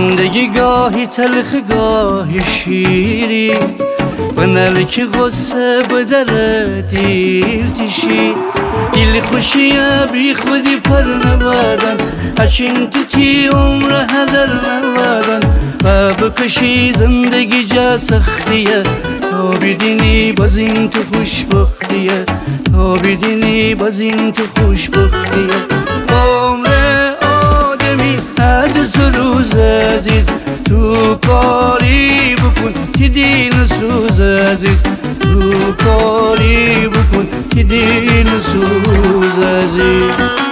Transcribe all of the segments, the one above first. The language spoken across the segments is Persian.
زندگی گاهی تلخ گاهی شیری و نلک غصه بدره دیر تشی دل خوشیه بی خودی پر نبادن هرچین تو تی عمر هدر نبادن و بکشی زندگی جا سختیه تا بدینی باز این تو خوشبختیه تا بدینی باز این تو خوشبختیه عمر آدمی حدث روز عزیز تو کاری بکن که دین سوز عزیز تو کاری بکن که دین سوز عزیز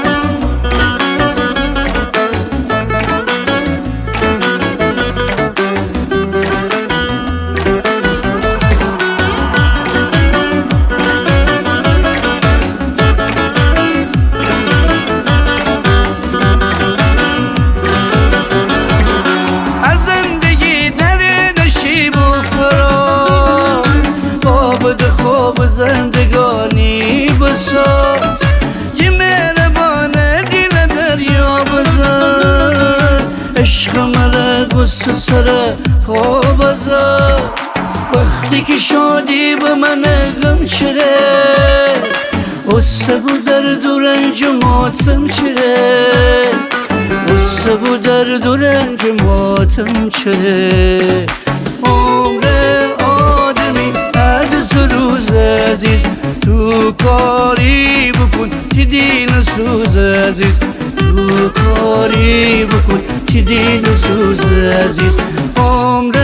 زندگانی بساز که مهربانه دل دریا بزن عشق مره غصه سره پا بزن وقتی که شادی به من غم چره غصه و درد و رنج و ماتم چره غصه و درد و رنج و ماتم چره عمر آدمی عزیز تو کاری بکن که دین سوز عزیز تو کاری بکن که دین سوز عزیز عمر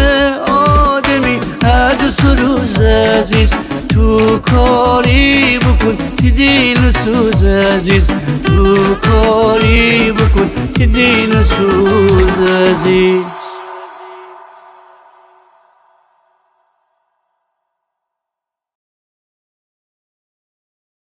آدمی حدث روز عزیز تو کاری بکن که دین سوز عزیز تو کاری بکن که دین سوز عزیز